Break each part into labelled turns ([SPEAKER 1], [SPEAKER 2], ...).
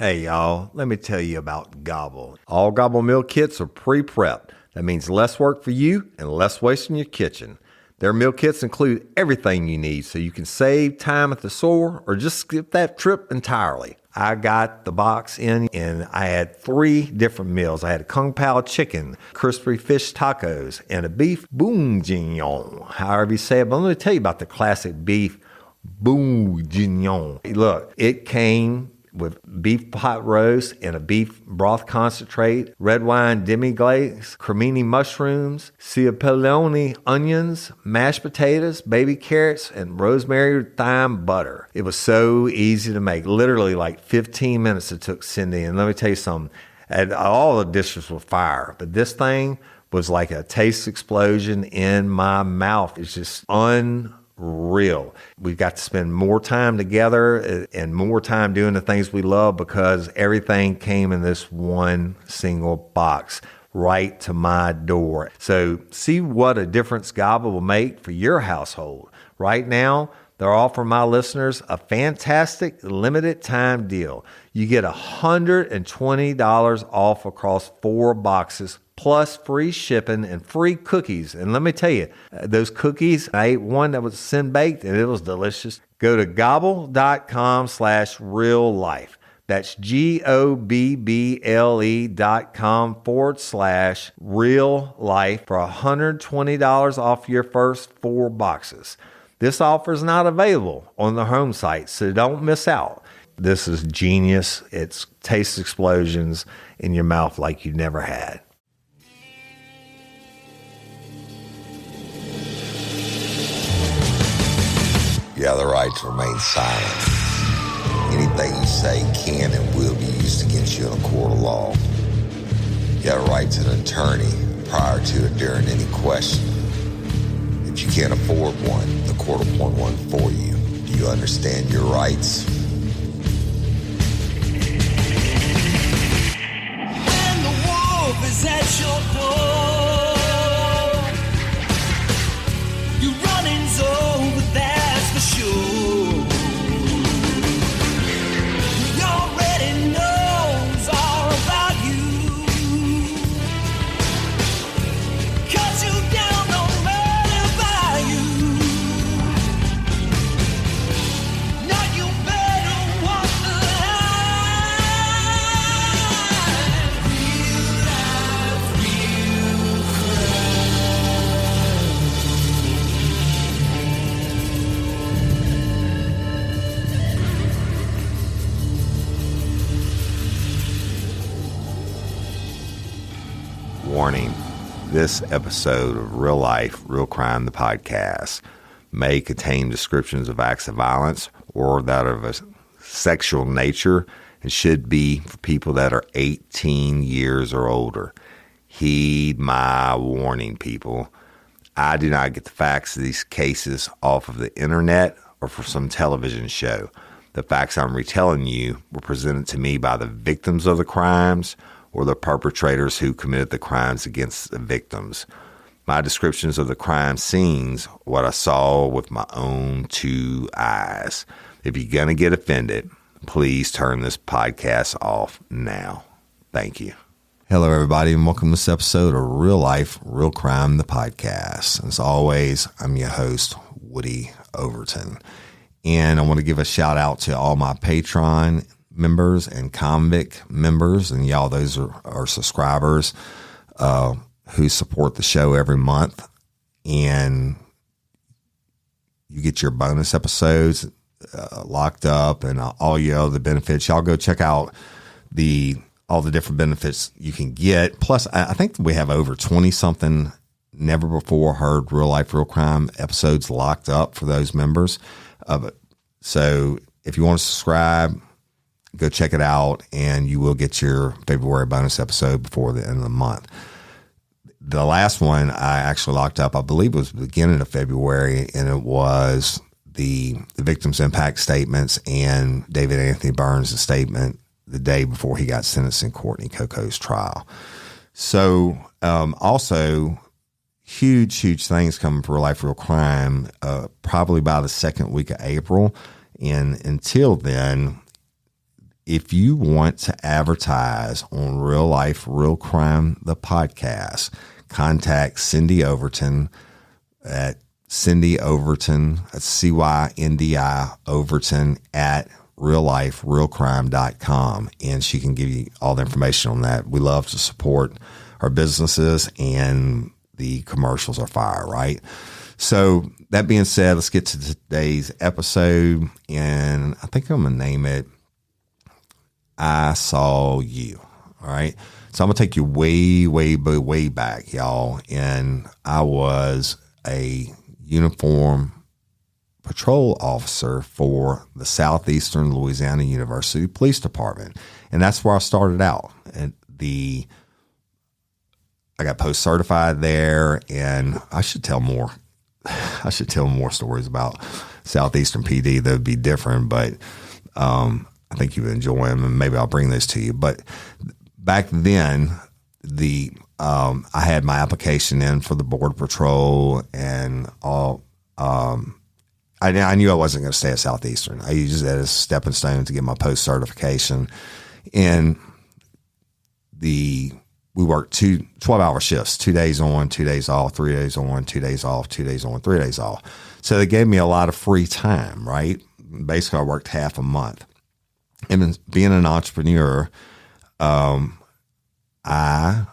[SPEAKER 1] Hey y'all, let me tell you about Gobble. All Gobble meal kits are pre-prepped. That means less work for you and less waste in your kitchen. Their meal kits include everything you need so you can save time at the store or just skip that trip entirely. I got the box in and I had 3 different meals. I had a Kung Pao chicken, crispy fish tacos, and a beef bourguignon, however you say it. But let me tell you about the classic beef bourguignon. Look, it came with beef pot roast and a beef broth concentrate, red wine demi-glace, cremini mushrooms, cipollone onions, mashed potatoes, baby carrots, and rosemary thyme butter. It was so easy to make. Literally like 15 minutes it took Cindy. And let me tell you something, and all the dishes were fire, but this thing was like a taste explosion in my mouth. It's just unreal. We've got to spend more time together and more time doing the things we love because everything came in this one single box right to my door. So see what a difference Gobble will make for your household. Right now, they're offering my listeners a fantastic limited time deal. You get $120 off across 4 boxes plus free shipping and free cookies. And let me tell you, those cookies, I ate one that was sin-baked and it was delicious. Go to gobble.com/reallife. That's GOBBLE.com/real-life for $120 off your first 4 boxes. This offer is not available on the home site, so don't miss out. This is genius. It's taste explosions in your mouth like you never had.
[SPEAKER 2] You have the right to remain silent. Anything you say can and will be used against you in a court of law. You have a right to an attorney prior to or during any question. If you can't afford one, the court will appoint one for you. Do you understand your rights?
[SPEAKER 3] When the wolf is at your door, your running's over, that's for sure. He already knows all about you. Cut you down, no matter by you. Now you better walk the line. Real life, real
[SPEAKER 1] Warning, this episode of Real Life, Real Crime, the podcast, may contain descriptions of acts of violence or that of a sexual nature and should be for people that are 18 years or older. Heed my warning, people. I do not get the facts of these cases off of the internet or from some television show. The facts I'm retelling you were presented to me by the victims of the crimes or the perpetrators who committed the crimes against the victims. My descriptions of the crime scenes, what I saw with my own 2 eyes. If you're going to get offended, please turn this podcast off now. Thank you. Hello, everybody, and welcome to this episode of Real Life, Real Crime, the podcast. As always, I'm your host, Woody Overton. And I want to give a shout out to all my Patreon members and Convict members, and y'all, those are subscribers who support the show every month, and you get your bonus episodes locked up and all your other benefits. Y'all go check out all the different benefits you can get. Plus, I think we have over 20 something never before heard Real Life, Real Crime episodes locked up for those members of it. So if you want to subscribe, go check it out, and you will get your February bonus episode before the end of the month. The last one I actually locked up, I believe it was the beginning of February, and it was the victim's impact statements and David Anthony Burns' statement the day before he got sentenced in Courtney Coco's trial. So also, huge things coming for Real Life, Real Crime, probably by the second week of April. And until then, if you want to advertise on Real Life, Real Crime, the podcast, contact Cindy Overton at Cindy Overton, that's CYNDI Overton at realliferealcrime.com. And she can give you all the information on that. We love to support our businesses, and the commercials are fire, right? So that being said, let's get to today's episode. And I think I'm going to name it I Saw You. All right. So I'm going to take you way back, y'all. And I was a uniform patrol officer for the Southeastern Louisiana University Police Department. And that's where I started out. And I got post certified there, and I should tell more. I should tell more stories about Southeastern PD that would be different, but I think you would enjoy them, and maybe I'll bring those to you. But back then, I had my application in for the Border Patrol and all. I knew I wasn't going to stay at Southeastern. I used it as a stepping stone to get my post certification. And we worked 12-hour shifts, 2 days on, 2 days off, 3 days on, 2 days off, 2 days on, 3 days off. So they gave me a lot of free time, right? Basically, I worked half a month. And being an entrepreneur, I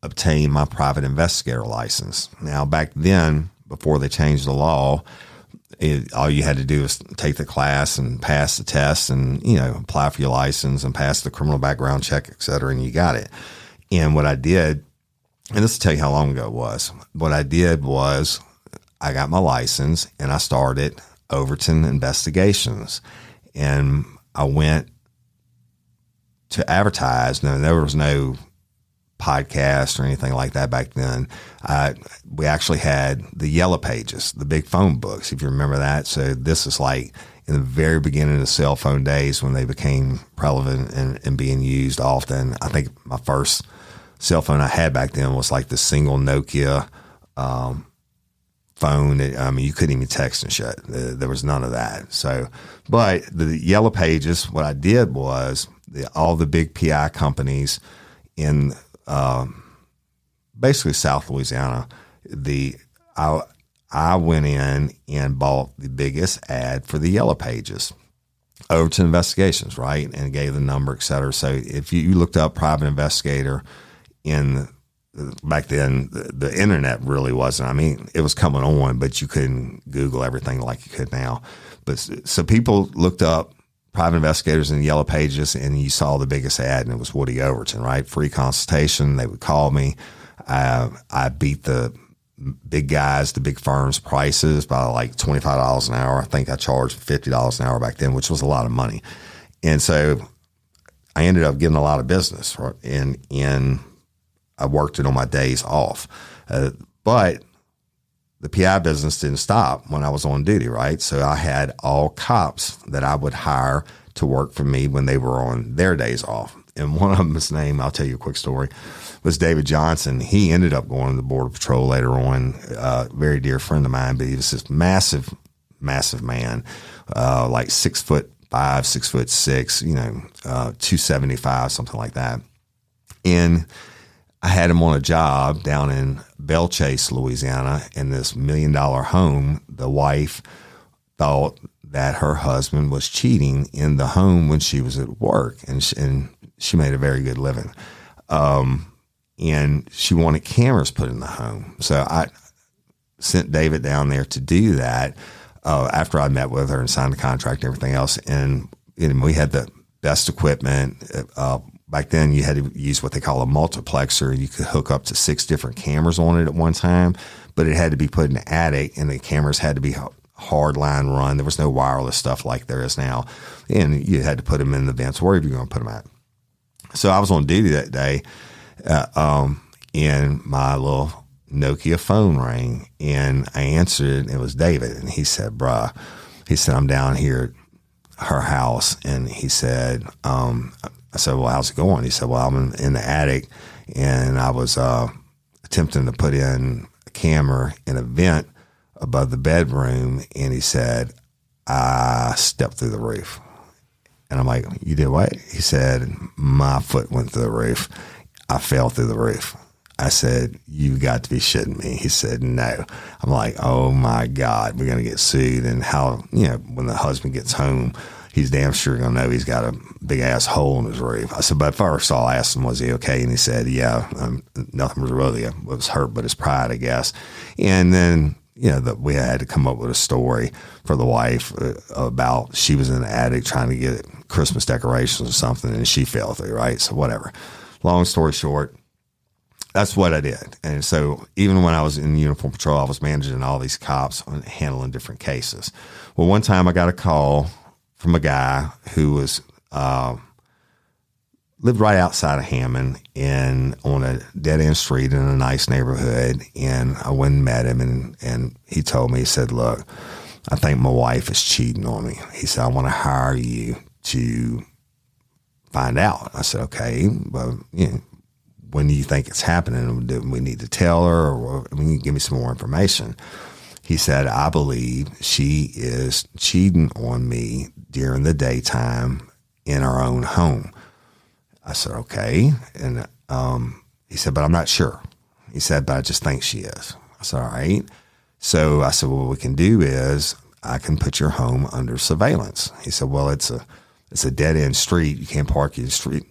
[SPEAKER 1] obtained my private investigator license. Now, back then, before they changed the law, all you had to do was take the class and pass the test and, apply for your license and pass the criminal background check, et cetera, and you got it. And what I did, and this will tell you how long ago it was, what I did was I got my license and I started Overton Investigations. And I went to advertise. Now, there was no podcast or anything like that back then. We actually had the Yellow Pages, the big phone books, if you remember that. So this is like in the very beginning of the cell phone days when they became prevalent and being used often. I think my first cell phone I had back then was like the single Nokia phone. You couldn't even text and shit. There was none of that. So, but the Yellow Pages, what I did was all the big PI companies in basically South Louisiana, I went in and bought the biggest ad for the Yellow Pages, Overton Investigations, right? And gave the number, et cetera. So if you looked up private investigator back then, the internet really wasn't. It was coming on, but you couldn't Google everything like you could now. But so people looked up private investigators in the Yellow Pages, and you saw the biggest ad, and it was Woody Overton, right? Free consultation. They would call me. I beat the big guys, the big firms' prices by like $25 an hour. I think I charged $50 an hour back then, which was a lot of money. And so I ended up getting a lot of business, right? And I worked it on my days off. But the PI business didn't stop when I was on duty, right? So I had all cops that I would hire to work for me when they were on their days off. And one of them, his name, I'll tell you a quick story, was David Johnson. He ended up going to the Border Patrol later on, very dear friend of mine, but he was this massive man, like 6'5", 6'6", 275, something like that. And I had him on a job down in Belle Chase, Louisiana, in this $1 million home. The wife thought that her husband was cheating in the home when she was at work, and she made a very good living. And she wanted cameras put in the home. So I sent David down there to do that after I met with her and signed the contract and everything else. And we had the best equipment. Back then, you had to use what they call a multiplexer. You could hook up to 6 different cameras on it at one time, but it had to be put in the attic, and the cameras had to be hard line run. There was no wireless stuff like there is now, and you had to put them in the vents, wherever you're going to put them at. So I was on duty that day, and my little Nokia phone rang, and I answered it, and it was David, and he said, "Bruh," he said, "I'm down here at her house," and he said, I said, "Well, how's it going?" He said, "Well, I'm in the attic, and I was attempting to put in a camera in a vent above the bedroom," and he said, "I stepped through the roof." And I'm like, you did what? He said, my foot went through the roof. I fell through the roof. I said, you got to be shitting me. He said, no. I'm like, oh my God, we're going to get sued. And how, when the husband gets home, he's damn sure going to know he's got a big ass hole in his roof. I said, but first I'll ask him, was he okay? And he said, yeah, nothing was really, was hurt but his pride, I guess. And then, we had to come up with a story for the wife about she was in the attic trying to get Christmas decorations or something, and she fell through, right? So whatever. Long story short, that's what I did. And so even when I was in uniform patrol, I was managing all these cops and handling different cases. Well, one time I got a call from a guy who was lived right outside of Hammond on a dead-end street in a nice neighborhood. And I went and met him, and he told me, he said, look, I think my wife is cheating on me. He said, I want to hire you to find out. I said, okay, well, when do you think it's happening? Do we need to tell her, or give me some more information? He said, I believe she is cheating on me during the daytime in our own home. I said, okay. And he said, but I'm not sure. He said, but I just think she is. I said, all right. So I said, well, what we can do is I can put your home under surveillance. He said, well, it's a dead end street. You can't park your street,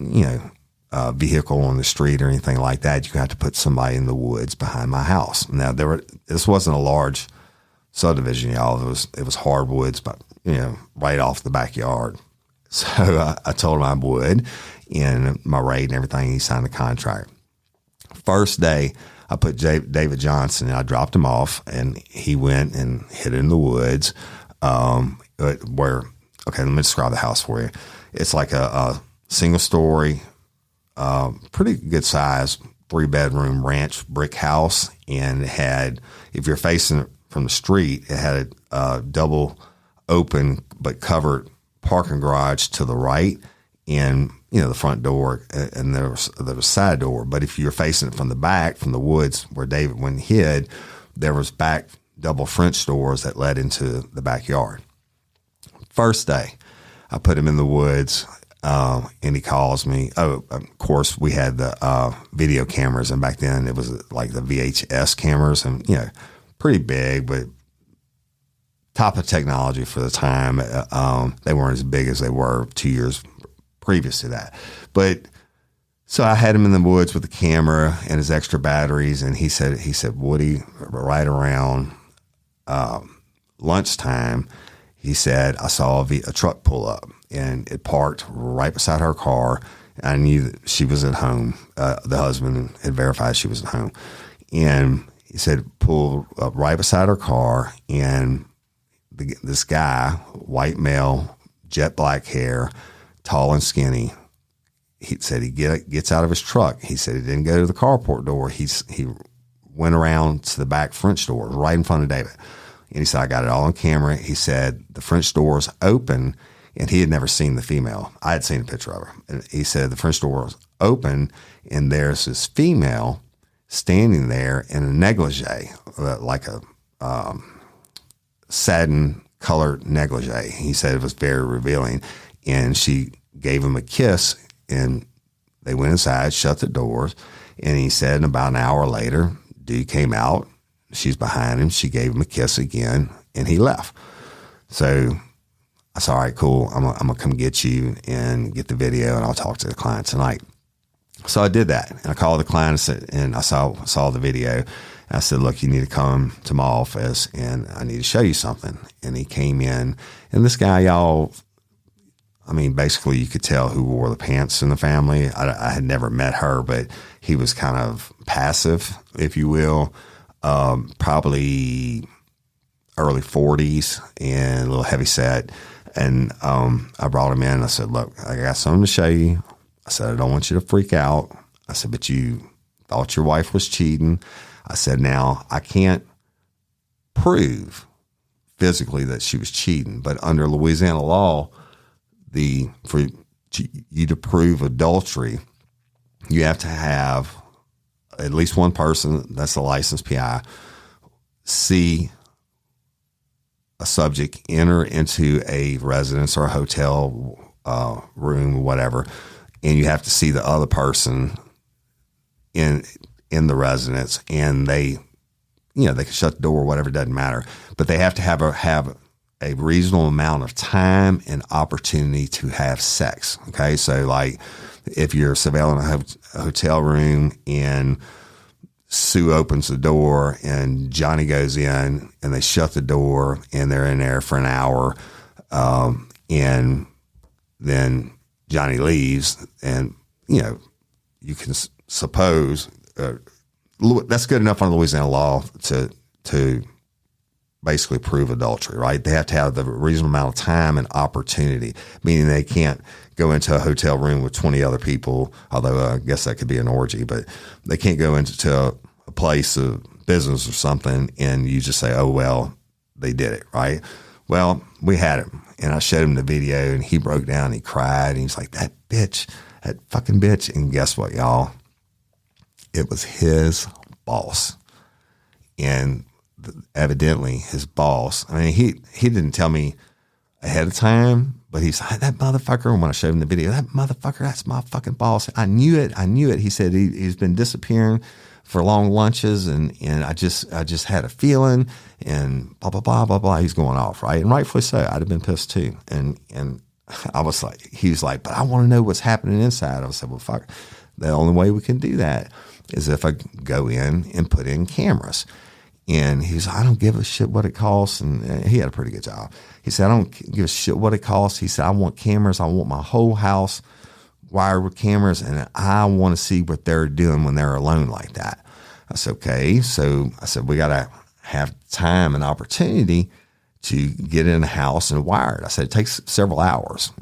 [SPEAKER 1] vehicle on the street or anything like that. You have to put somebody in the woods behind my house. Now this wasn't a large subdivision, y'all. It was hardwoods, but right off the backyard. So I told him I would, and my rate and everything. He signed the contract. First day, I put David Johnson, and I dropped him off, and he went and hid in the woods. Okay, let me describe the house for you. It's like a single story, pretty good size, 3-bedroom ranch brick house, and it had, if you're facing it from the street, it had a double open but covered parking garage to the right, and the front door, and there was a side door. But if you're facing it from the back, from the woods where David went and hid, there was back double French doors that led into the backyard. First day, I put him in the woods, and he calls me. Oh, of course, we had the video cameras, and back then it was like the VHS cameras, and pretty big, but top of technology for the time. They weren't as big as they were 2 years previous to that. But so I had him in the woods with the camera and his extra batteries, and he said, Woody, right around lunchtime, he said, I saw a truck pull up, and it parked right beside her car. I knew that she was at home. The husband had verified she was at home. And he said, pull up right beside her car, and this guy, white male, jet black hair, tall and skinny, he said he gets out of his truck. He said he didn't go to the carport door. He went around to the back French door right in front of David. And he said, I got it all on camera. He said the French door's open, and he had never seen the female. I had seen a picture of her. And he said the French door was open, and there's this female standing there in a negligee, like a satin colored negligee. He said it was very revealing, and she gave him a kiss, and they went inside, shut the doors, and he said about an hour later, dude came out, she's behind him, she gave him a kiss again, and he left. So I said, all right, cool, I'm gonna come get you and get the video, and I'll talk to the client tonight. So I did that, and I called the client, and I saw the video. I said, look, you need to come to my office, and I need to show you something. And he came in, and this guy, y'all, basically you could tell who wore the pants in the family. I had never met her, but he was kind of passive, if you will, probably early 40s and a little heavy set. And I brought him in, and I said, look, I got something to show you. I said, I don't want you to freak out. I said, but you thought your wife was cheating. I said, now, I can't prove physically that she was cheating, but under Louisiana law, for you to prove adultery, you have to have at least one person, that's a licensed PI, see a subject enter into a residence or a hotel room or whatever, and you have to see the other person in the residence, and they can shut the door or whatever, it doesn't matter, but they have to have a reasonable amount of time and opportunity to have sex. Okay. So like if you're surveilling a hotel room and Sue opens the door and Johnny goes in and they shut the door and they're in there for an hour, and then Johnny leaves, and you can suppose that's good enough under Louisiana law to basically prove adultery, right? They have to have the reasonable amount of time and opportunity, meaning they can't go into a hotel room with 20 other people, although I guess that could be an orgy, but they can't go into a place of business or something and you just say, oh, well, they did it, right? Well, we had him, and I showed him the video, and he broke down, and he cried, and he's like, that fucking bitch. And guess what, y'all? It was his boss. And evidently his boss, I mean, he didn't tell me ahead of time, but he's like, that motherfucker, and when I showed him the video, that motherfucker, that's my fucking boss. I knew it. He said he's been disappearing for long lunches, and I just had a feeling, and blah, blah, blah, blah, blah. He's going off, right? And rightfully so. I'd have been pissed too. And I was like, he was like, but I want to know what's happening inside. I said, well, fuck, the only way we can do that is if I go in and put in cameras. And he was like, I don't give a shit what it costs. And he had a pretty good job. He said, I don't give a shit what it costs. He said, I want cameras. I want my whole house wired with cameras, and I want to see what they're doing when they're alone like that. I said, okay. So I said, we got to have time and opportunity to get in the house and wire it. I said, it takes several hours.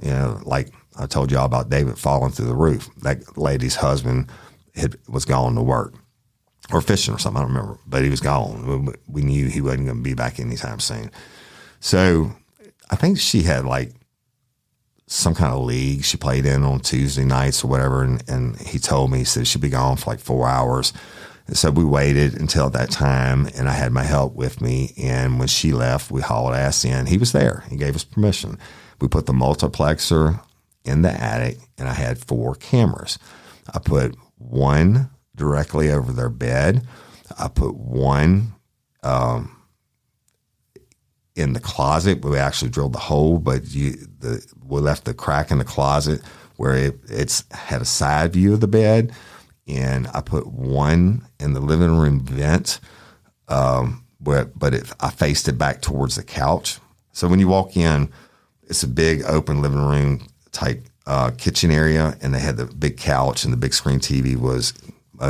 [SPEAKER 1] Like I told y'all about David falling through the roof. That lady's husband was gone to work or fishing or something. I don't remember, but he was gone. We knew he wasn't going to be back anytime soon. So I think she had like some kind of league she played in on Tuesday nights or whatever. And he told me, he said she'd be gone for like 4 hours. And so we waited until that time, and I had my help with me. And when she left, we hauled ass in. He was there. He gave us permission. We put the multiplexer in the attic, and I had 4 cameras. I put one directly over their bed. I put one in the closet. We actually drilled the hole, but we left the crack in the closet where it's had a side view of the bed. And I put one in the living room vent, I faced it back towards the couch. So when you walk in, it's a big open living room type kitchen area, and they had the big couch, and the big screen TV was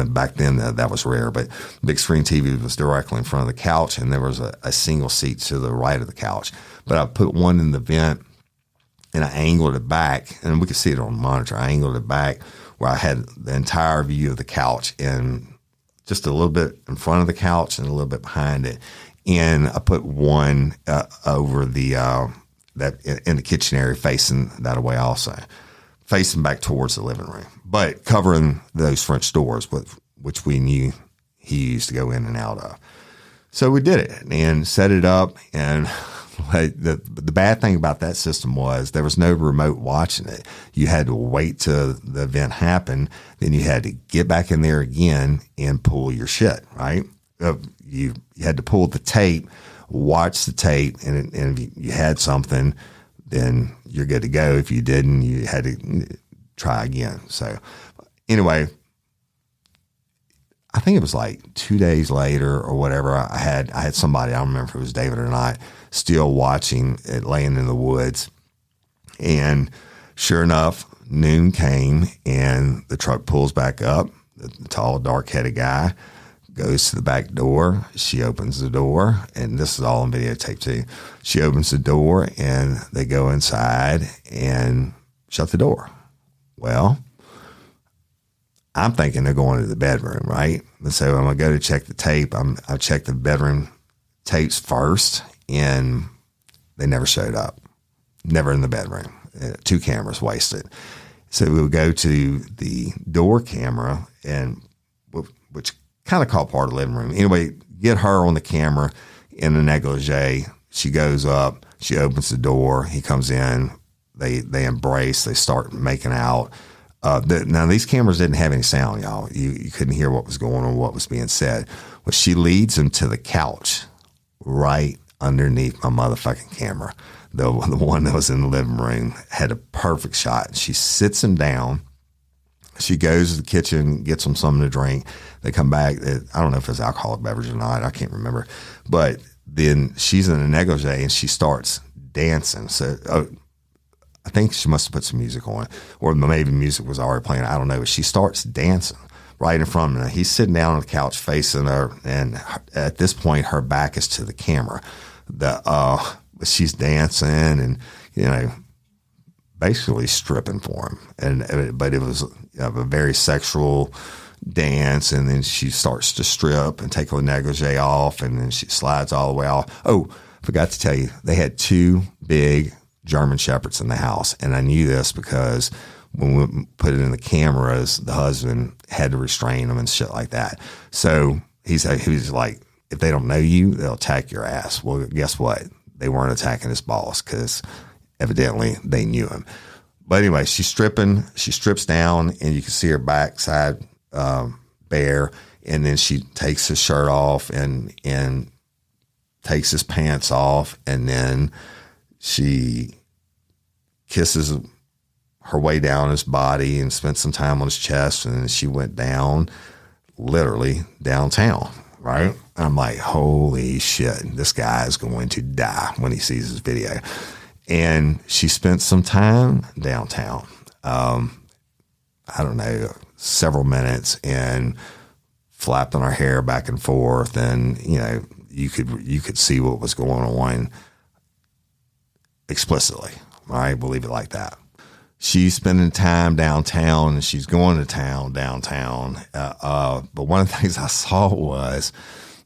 [SPEAKER 1] back then that was rare, but the big screen TV was directly in front of the couch, and there was a single seat to the right of the couch. But I put one in the vent, and I angled it back, and we could see it on the monitor. I angled it back where I had the entire view of the couch, and just a little bit in front of the couch and a little bit behind it. And I put one over the that in the kitchen area, facing that way also, facing back towards the living room, but covering those French doors, which we knew he used to go in and out of. So we did it and set it up, and the bad thing about that system was there was no remote watching it. You had to wait till the event happened. Then you had to get back in there again and pull your shit, right? You had to pull the tape, watch the tape, and if you had something, then you're good to go. If you didn't, you had to try again. So anyway, I think it was like 2 days later or whatever, I had somebody, I don't remember if it was David or not, still watching it laying in the woods. And sure enough, noon came, and the truck pulls back up. The tall, dark-headed guy goes to the back door. She opens the door, and this is all on videotape too. She opens the door, and they go inside and shut the door. Well, I'm thinking they're going to the bedroom, right? And so I'm going to go to check the tape. I checked the bedroom tapes first, and they never showed up. Never in the bedroom. 2 cameras wasted. So we would go to the door camera, and which kind of caught part of the living room. Anyway, get her on the camera in a negligee. She goes up. She opens the door. He comes in. They embrace. They start making out. Now, these cameras didn't have any sound, y'all. You couldn't hear what was going on, what was being said. But she leads him to the couch right underneath my motherfucking camera. The one that was in the living room had a perfect shot. She sits him down. She goes to the kitchen, gets him something to drink. They come back. I don't know if it's alcoholic beverage or not. I can't remember. But then she's in a negligee and she starts dancing. So I think she must have put some music on, or maybe music was already playing. I don't know. But she starts dancing right in front of him. He's sitting down on the couch facing her, and at this point, her back is to the camera. She's dancing and, basically stripping for him. But it was a very sexual dance, and then she starts to strip and take her negligee off, and then she slides all the way off. Oh, forgot to tell you, they had 2 big German Shepherds in the house, and I knew this because when we put it in the cameras, the husband had to restrain them and shit like that. So he was like, if they don't know you, they'll attack your ass. Well, guess what? They weren't attacking his boss because evidently they knew him. But anyway, she's stripping. She strips down, and you can see her backside bare, and then she takes his shirt off and takes his pants off, and then she kisses her way down his body and spent some time on his chest, and then she went down, literally downtown, right? I'm like, holy shit, this guy is going to die when he sees this video. And she spent some time downtown, I don't know, several minutes, and flapping her hair back and forth, and you could see what was going on explicitly. All right, we'll leave it like that. She's spending time downtown, and she's going to town downtown. But one of the things I saw was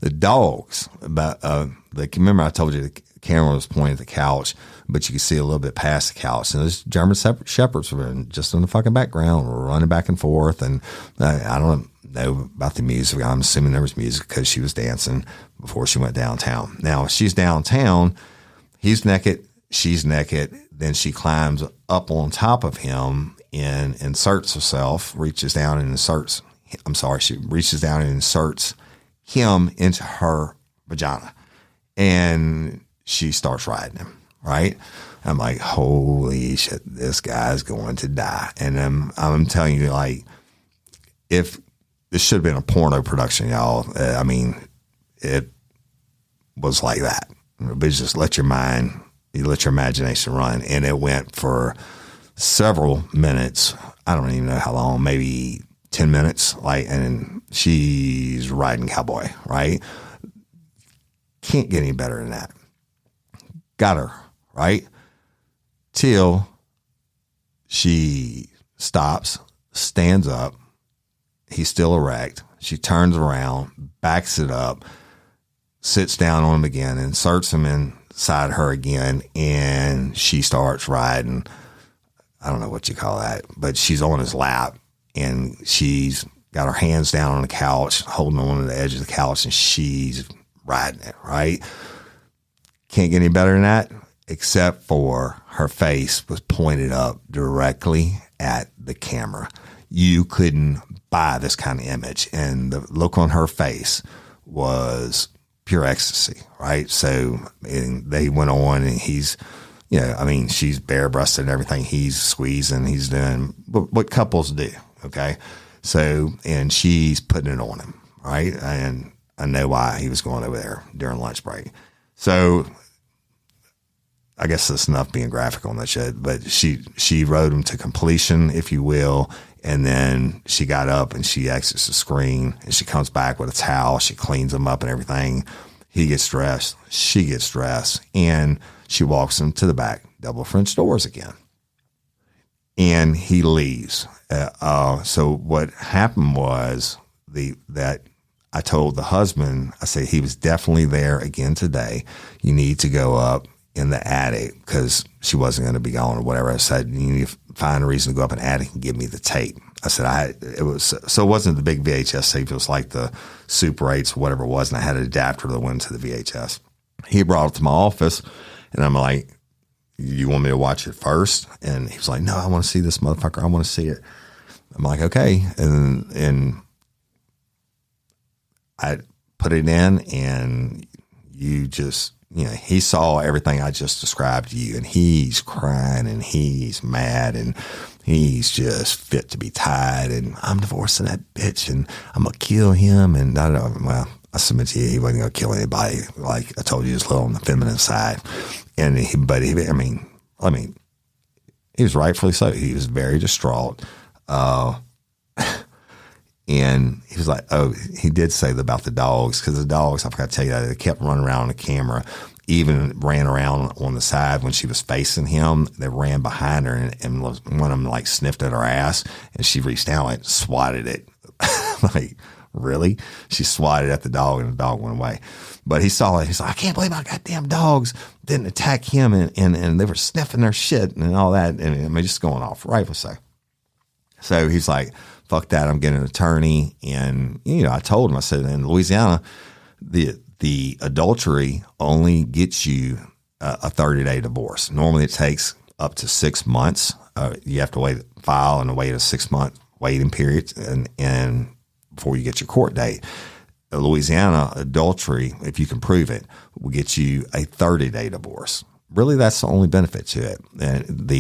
[SPEAKER 1] the dogs. Remember I told you the camera was pointing at the couch, but you could see a little bit past the couch. And those German Shepherds were just in the fucking background, running back and forth. And I don't know about the music. I'm assuming there was music because she was dancing before she went downtown. Now, she's downtown. He's naked. She's naked. Then she climbs up on top of him and inserts herself, reaches down and inserts. She reaches down and inserts him into her vagina. And she starts riding him, right? I'm like, holy shit, this guy's going to die. And I'm telling you, like, if this should have been a porno production, y'all. I mean, it was like that. But just let your imagination run. And it went for several minutes. I don't even know how long, maybe 10 minutes. And she's riding cowboy, right? Can't get any better than that. Got her, right? Till she stops, stands up. He's still erect. She turns around, backs it up, sits down on him again, inserts him inside her again, and she starts riding. I don't know what you call that, but she's on his lap, and she's got her hands down on the couch, holding on to the edge of the couch, and she's riding it, right? Can't get any better than that, except for her face was pointed up directly at the camera. You couldn't buy this kind of image, and the look on her face was pure ecstasy, right? So they went on, and he's, she's bare-breasted and everything. He's squeezing, he's doing what couples do, okay? So, and she's putting it on him, right? And I know why he was going over there during lunch break. So I guess that's enough being graphic on that shit, but she rode him to completion, if you will. And then she got up and she exits the screen, and she comes back with a towel. She cleans him up and everything. He gets dressed. She gets dressed, and she walks him to the back, double French doors again. And he leaves. So what happened was that I told the husband, I said, he was definitely there again today. You need to go up in the attic, because she wasn't going to be gone or whatever. I said, you need to find a reason to go up in the attic and give me the tape. I said, it wasn't the big VHS tape. It was like the Super 8s, whatever it was. And I had an adapter that went to the VHS. He brought it to my office, and I'm like, you want me to watch it first? And he was like, no, I want to see this motherfucker. I want to see it. I'm like, okay. And I put it in, and you just, he saw everything I just described to you, and he's crying and he's mad and he's just fit to be tied, and I'm divorcing that bitch and I'm going to kill him. And I don't know, well, I submit to you, he wasn't going to kill anybody. Like I told you, he was a little on the feminine side. And he was rightfully so. He was very distraught. And he was like, oh, he did say about the dogs, because the dogs, I forgot to tell you that, they kept running around on the camera, even ran around on the side when she was facing him. They ran behind her, and one of them like sniffed at her ass, and she reached down and swatted it. Like, really? She swatted at the dog, and the dog went away. But he saw it. He's like, I can't believe my goddamn dogs didn't attack him, and they were sniffing their shit and all that. And I mean, just going off, rightfully so. So he's like, fuck that, I'm getting an attorney. And, I told him, I said, in Louisiana, the adultery only gets you a 30-day divorce. Normally it takes up to 6 months. You have to file and wait a 6-month waiting period and before you get your court date. Louisiana, adultery, if you can prove it, will get you a 30-day divorce. Really, that's the only benefit to it. And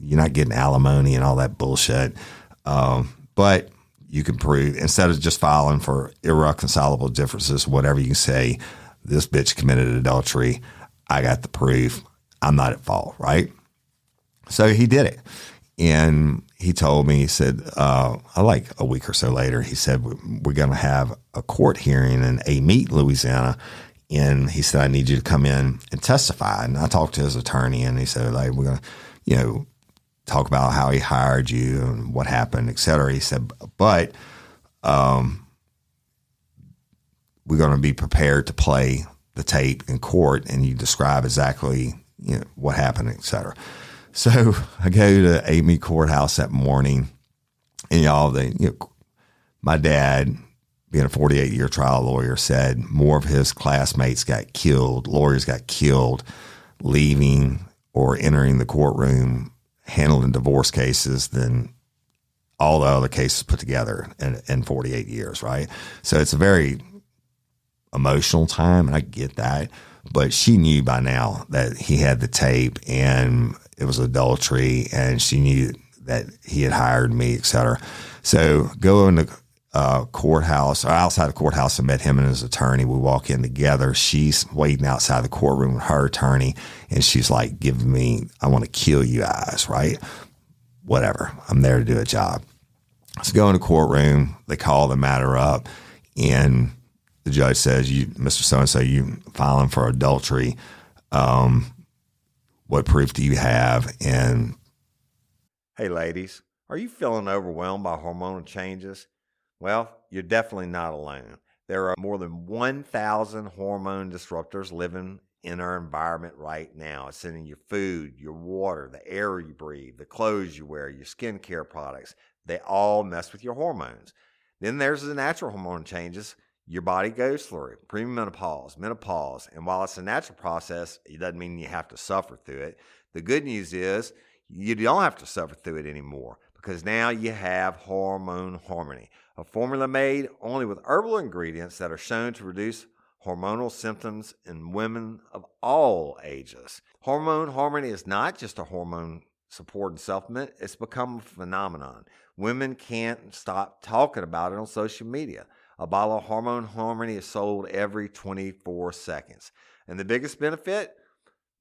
[SPEAKER 1] you're not getting alimony and all that bullshit. But you can prove, instead of just filing for irreconcilable differences, whatever, you can say, this bitch committed adultery. I got the proof. I'm not at fault, right? So he did it. And he told me, he said, like a week or so later, he said, we're going to have a court hearing in Amite, Louisiana. And he said, I need you to come in and testify. And I talked to his attorney, and he said, like, we're going to, talk about how he hired you and what happened, et cetera. He said, but we're going to be prepared to play the tape in court, and you describe exactly what happened, et cetera. So I go to Amite Courthouse that morning, and my dad, being a 48-year trial lawyer, said more of his classmates got killed, lawyers got killed, leaving or entering the courtroom handling divorce cases than all the other cases put together in 48 years, right? So it's a very emotional time, and I get that. But she knew by now that he had the tape and it was adultery, and she knew that he had hired me, et cetera. So go in the courthouse, or outside the courthouse, and met him and his attorney. We walk in together. She's waiting outside the courtroom with her attorney, and she's like, giving me, I want to kill you eyes, right? Whatever. I'm there to do a job. So go in the courtroom. They call the matter up, and the judge says, Mr. So-and-so, you filing for adultery. What proof do you have? And hey, ladies, are you feeling overwhelmed by hormonal changes? Well, you're definitely not alone. There are more than 1,000 hormone disruptors living in our environment right now. It's in your food, your water, the air you breathe, the clothes you wear, your skincare products. They all mess with your hormones. Then there's the natural hormone changes your body goes through, premenopause, menopause. And while it's a natural process, it doesn't mean you have to suffer through it. The good news is you don't have to suffer through it anymore, because now you have Hormone Harmony, a formula made only with herbal ingredients that are shown to reduce hormonal symptoms in women of all ages. Hormone Harmony is not just a hormone supporting supplement. It's become a phenomenon. Women can't stop talking about it on social media. A bottle of Hormone Harmony is sold every 24 seconds. And the biggest benefit?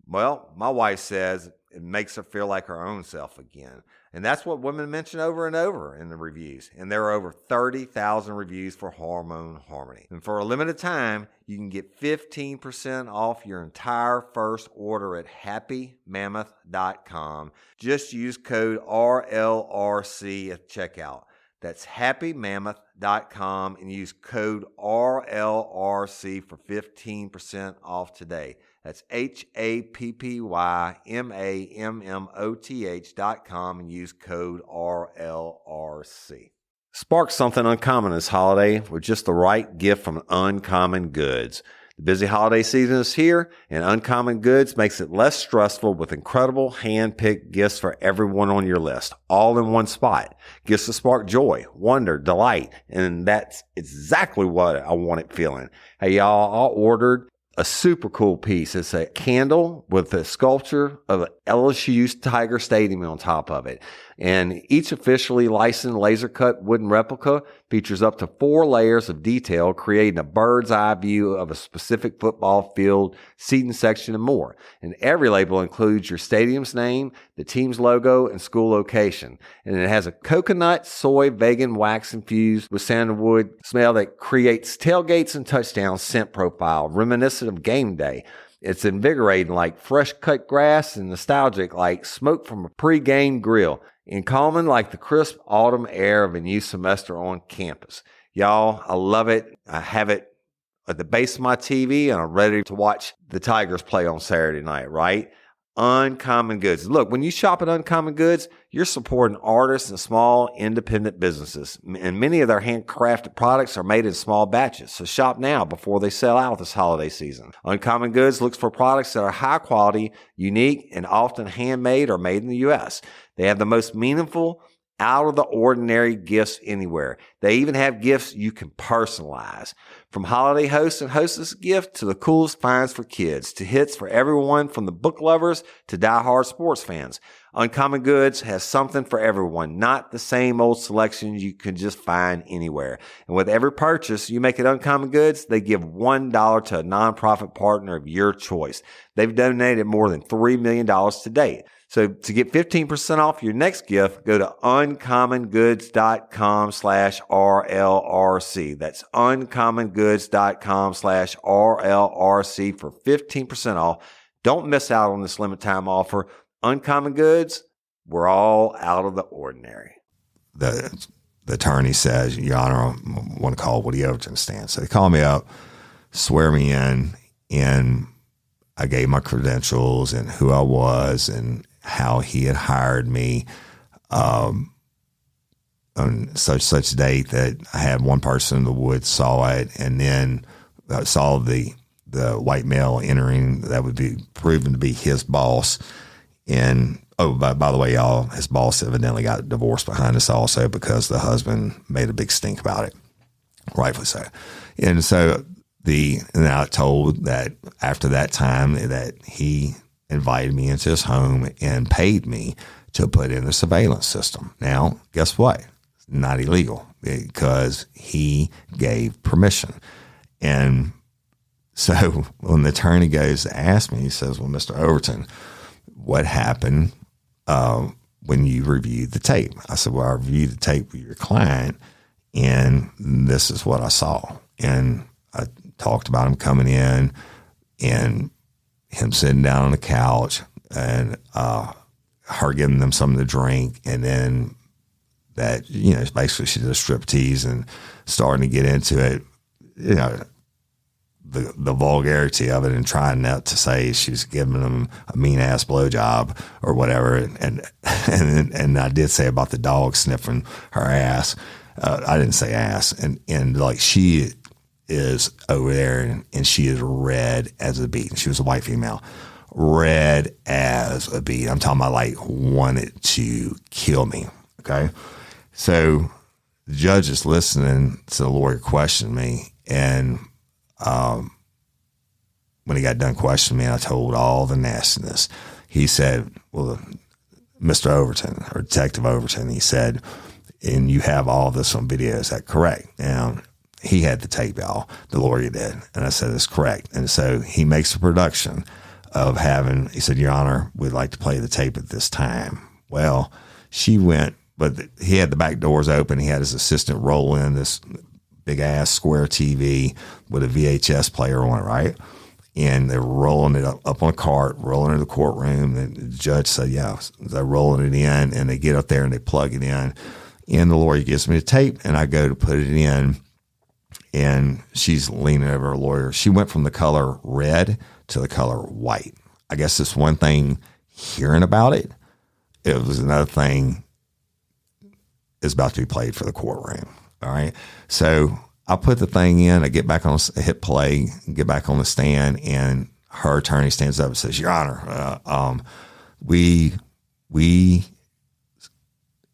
[SPEAKER 1] Well, my wife says it makes her feel like her own self again. And that's what women mention over and over in the reviews. And there are over 30,000 reviews for Hormone Harmony. And for a limited time, you can get 15% off your entire first order at happymammoth.com. Just use code RLRC at checkout. That's happymammoth.com and use code RLRC for 15% off today. That's happymammoth.com and use code RLRC. Spark something uncommon this holiday with just the right gift from Uncommon Goods. The busy holiday season is here, and Uncommon Goods makes it less stressful with incredible hand-picked gifts for everyone on your list, all in one spot. Gifts to spark joy, wonder, delight, and that's exactly what I wanted feeling. Hey, y'all, I ordered a super cool piece. It's a candle with a sculpture of LSU's Tiger Stadium on top of it. And each officially licensed laser cut wooden replica features up to 4 layers of detail, creating a bird's eye view of a specific football field, seating section, and more. And every label includes your stadium's name, the team's logo, and school location. And it has a coconut, soy, vegan wax infused with sandalwood smell that creates tailgates and touchdown scent profile, reminiscent of game day. It's invigorating like fresh cut grass and nostalgic like smoke from a pre-game grill, and calming like the crisp autumn air of a new semester on campus. Y'all, I love it. I have it at the base of my TV, and I'm ready to watch the Tigers play on Saturday night, right? Uncommon Goods. Look, when you shop at Uncommon Goods, you're supporting artists and small independent businesses. And many of their handcrafted products are made in small batches. So shop now before they sell out this holiday season. Uncommon Goods looks for products that are high quality, unique, and often handmade or made in the U.S. They have the most meaningful, out of the ordinary gifts anywhere. They even have gifts you can personalize. From holiday hosts and hostess gift to the coolest finds for kids, to hits for everyone from the book lovers to diehard sports fans. Uncommon Goods has something for everyone, not the same old selections you can just find anywhere. And with every purchase you make at Uncommon Goods, they give $1 to a nonprofit partner of your choice. They've donated more than $3 million to date. So to get 15% off your next gift, go to uncommongoods.com/RLRC. That's uncommongoods.com/RLRC for 15% off. Don't miss out on this limited time offer. Uncommon Goods, we're all out of the ordinary.
[SPEAKER 2] The attorney says, Your Honor, I want to call Woody Overton stand. So they call me up, swear me in, and I gave my credentials and who I was and how he had hired me on such date that I had one person in the woods saw it, and then saw the white male entering that would be proven to be his boss. And by the way, y'all, his boss evidently got divorced behind us also because the husband made a big stink about it, rightfully so. And so and I told that after that time that he invited me into his home and paid me to put in the surveillance system. Now, guess what? It's not illegal because he gave permission. And so when the attorney goes to ask me, he says, well, Mr. Overton, what happened when you reviewed the tape? I said, well, I reviewed the tape with your client, and this is what I saw. And I talked about him coming in and him sitting down on the couch and her giving them something to drink, and then that, basically she did a striptease and starting to get into it, the vulgarity of it and trying not to say she's giving them a mean ass blowjob or whatever. And I did say about the dog sniffing her ass. I didn't say ass. And like she is over there and she is red as a beet. She was a white female, red as a beet. I'm talking about like wanted to kill me. Okay. So the judge is listening to the lawyer question me, and when he got done questioning me, I told all the nastiness. He said, well, Mr. Overton or Detective Overton, he said, and you have all this on video, is that correct? Now, he had the tape, y'all, the lawyer did. And I said, that's correct. And so he makes a production of he said, Your Honor, we'd like to play the tape at this time. Well, she went, but he had the back doors open. He had his assistant roll in this big ass square TV with a VHS player on it, right? And they're rolling it up on a cart, rolling it in the courtroom. And the judge said, yeah, they're rolling it in, and they get up there and they plug it in. And the lawyer gives me the tape, and I go to put it in, and she's leaning over her lawyer. She went from the color red to the color white. I guess it's one thing hearing about it. It was another thing is about to be played for the courtroom. All right. So
[SPEAKER 1] I put the thing in, I get back on, hit play, get back on the stand, and her attorney stands up and says, Your Honor, we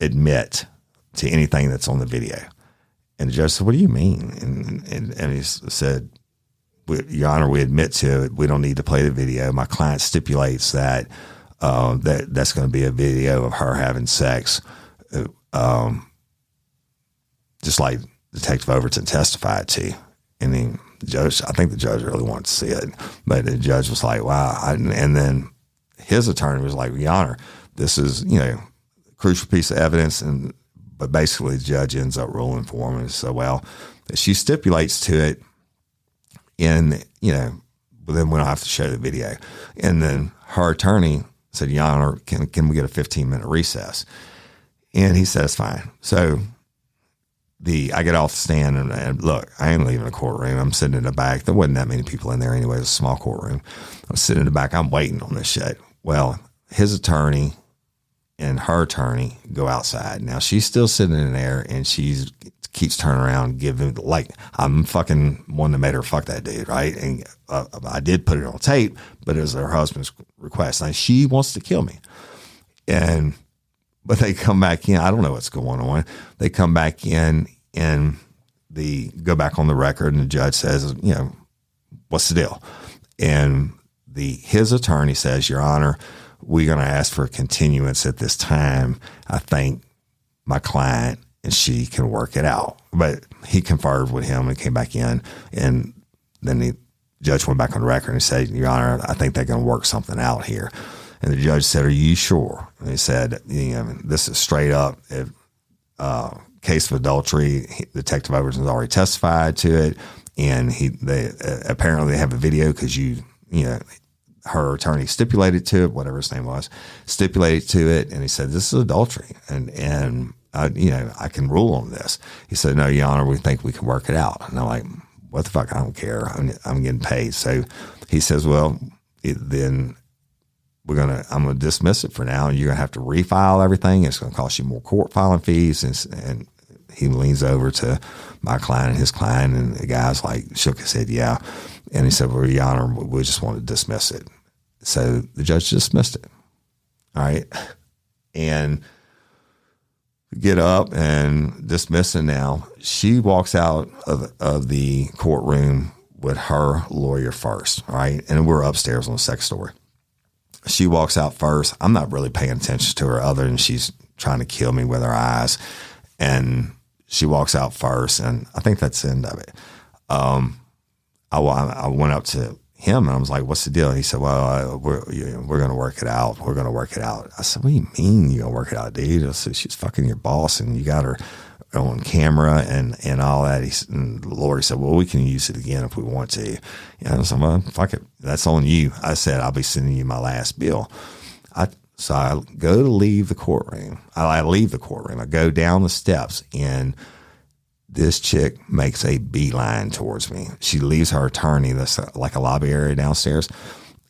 [SPEAKER 1] admit to anything that's on the video. And the judge said, what do you mean? And he said, Your Honor, we admit to it. We don't need to play the video. My client stipulates that that's going to be a video of her having sex, just like Detective Overton testified to. And then the judge, I think the judge really wanted to see it, but the judge was like, wow. And then his attorney was like, Your Honor, this is, a crucial piece of evidence. But basically the judge ends up ruling for him and said, well, she stipulates to it, and, but then we don't have to show the video. And then her attorney said, Your Honor, can we get a 15-minute recess? And he says, fine. So I get off the stand and look, I ain't leaving the courtroom. I'm sitting in the back. There wasn't that many people in there anyway. It was a small courtroom. I'm sitting in the back. I'm waiting on this shit. Well, his attorney and her attorney go outside. Now she's still sitting in there, and she keeps turning around, giving, like, I'm fucking one that made her fuck that dude, right? And I did put it on tape, but it was her husband's request. And she wants to kill me. But they come back in. I don't know what's going on. They come back in and they go back on the record, and the judge says, what's the deal? And his attorney says, Your Honor, we're going to ask for a continuance at this time. I think my client and she can work it out. But he conferred with him and came back in, and then the judge went back on the record and said, Your Honor, I think they're going to work something out here. And the judge said, are you sure? And he said, this is straight up. Case of adultery, Detective Overton's already testified to it, and they apparently have a video because her attorney stipulated to it, whatever his name was, stipulated to it, and he said, this is adultery, and I can rule on this. He said, no, Your Honor, we think we can work it out. And I'm like, what the fuck? I don't care. I'm getting paid. So he says, well, then I'm going to dismiss it for now, and you're going to have to refile everything. It's going to cost you more court filing fees. And he leans over to my client and his client, and the guy's like, shook his head, yeah. And he said, well, Your Honor, we just want to dismiss it. So the judge dismissed it. All right. And get up and dismiss it now. She walks out of the courtroom with her lawyer first. All right. And we're upstairs on the second story. She walks out first. I'm not really paying attention to her other than she's trying to kill me with her eyes. And she walks out first, and I think that's the end of it. I went up to him, and I was like, what's the deal? And he said, well, we're going to work it out. We're going to work it out. I said, what do you mean you're going to work it out, dude? I said, she's fucking your boss, and you got her on camera and all that. And the lawyer said, well, we can use it again if we want to. I said, well, fuck it. That's on you. I said, I'll be sending you my last bill. So I go to leave the courtroom. I leave the courtroom. I go down the steps, and this chick makes a beeline towards me. She leaves her attorney, that's like a lobby area downstairs,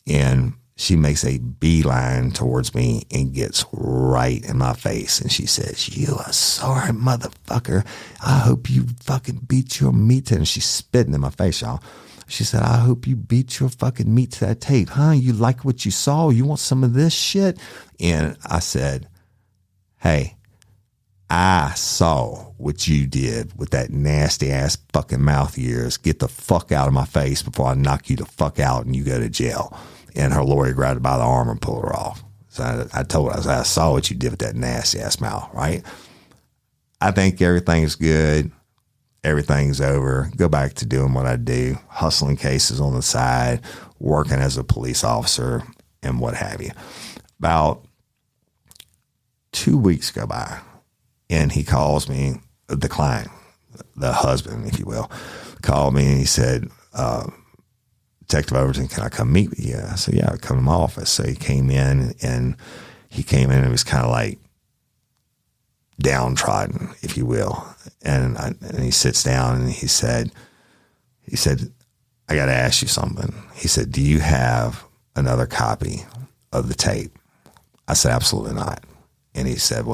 [SPEAKER 1] and she makes a beeline towards me and gets right in my face. And she says, you a sorry motherfucker. I hope you fucking beat your meat. And she's spitting in my face, y'all. She said, I hope you beat your fucking meat to that tape. Huh? You like what you saw? You want some of this shit? And I said, hey, I saw what you did with that nasty ass fucking mouth of yours. Get the fuck out of my face before I knock you the fuck out and you go to jail. And her lawyer grabbed her by the arm and pulled her off. So I told her, I saw what you did with that nasty ass mouth, right? I think everything's good. Everything's over. Go back to doing what I do, hustling cases on the side, working as a police officer, and what have you. About 2 weeks go by, and he calls me, the client, the husband, if you will, called me, and he said, Detective Overton, can I come meet with you? I said, yeah, I'll come to my office. So he came in, and it was kind of like downtrodden, if you will. And he sits down, and he said, I got to ask you something. He said, do you have another copy of the tape? I said, absolutely not. And he said,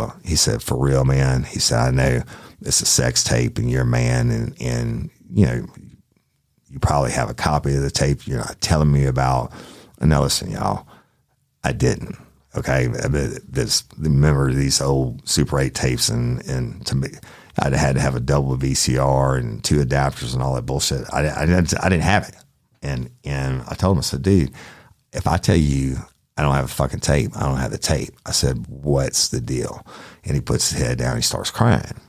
[SPEAKER 1] for real, man. He said, I know it's a sex tape and you're a man and you probably have a copy of the tape you're not telling me about. And now listen, y'all, I didn't. Okay. Remember these old Super 8 tapes and to me, I had to have a double VCR and 2 adapters and all that bullshit. I didn't have it. And I told him, I said, dude, if I tell you I don't have a fucking tape, I don't have the tape. I said, what's the deal? And he puts his head down and he starts crying.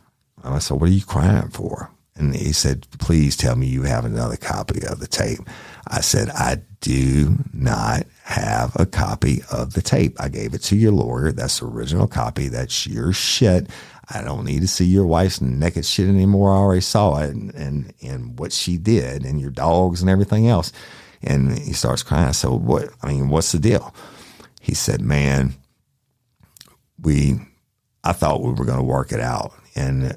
[SPEAKER 1] And I said, what are you crying for? And he said, please tell me you have another copy of the tape. I said, I do not have a copy of the tape. I gave it to your lawyer. That's the original copy. That's your shit. I don't need to see your wife's naked shit anymore. I already saw it and what she did and your dogs and everything else. And he starts crying. I said, what's the deal? He said, man, I thought we were going to work it out. And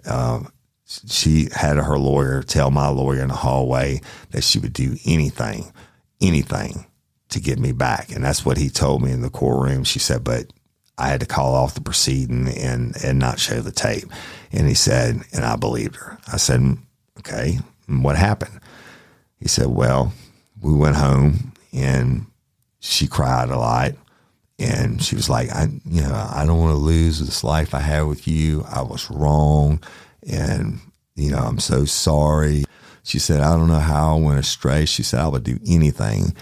[SPEAKER 1] she had her lawyer tell my lawyer in the hallway that she would do anything to get me back. And that's what he told me in the courtroom. She said, but I had to call off the proceeding and not show the tape. And he said, and I believed her. I said, okay, and what happened? He said, well, we went home and she cried a lot. And she was like, I don't want to lose this life I had with you. I was wrong. And, I'm so sorry. She said, I don't know how I went astray. She said, I would do anything.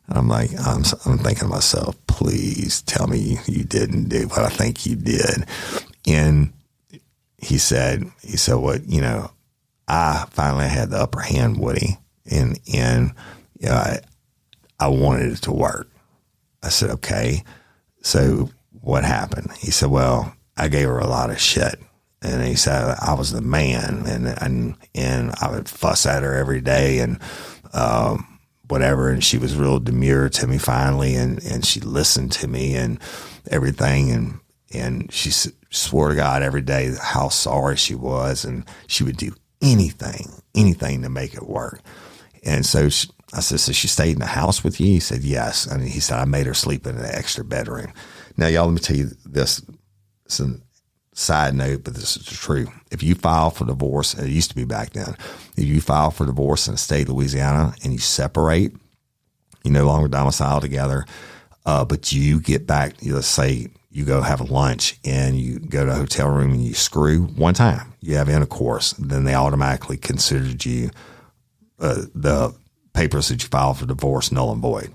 [SPEAKER 1] And I'm like, I'm thinking to myself, please tell me you didn't do what I think you did. And he said, what, I finally had the upper hand, Woody. And I wanted it to work. I said, okay. So what happened? He said, well, I gave her a lot of shit. And he said, I was the man and I would fuss at her every day and, whatever. And she was real demure to me finally. And she listened to me and everything. And she swore to God every day how sorry she was. And she would do anything to make it work. And so I said, so she stayed in the house with you? He said, yes. And he said, I made her sleep in an extra bedroom. Now, y'all, let me tell you this. It's a side note, but this is true. If you file for divorce, and it used to be back then, if you file for divorce in the state of Louisiana and you separate, you no longer domicile together, but you get back, let's say you go have lunch and you go to a hotel room and you screw one time, you have intercourse, then they automatically considered you the papers that you filed for divorce null and void.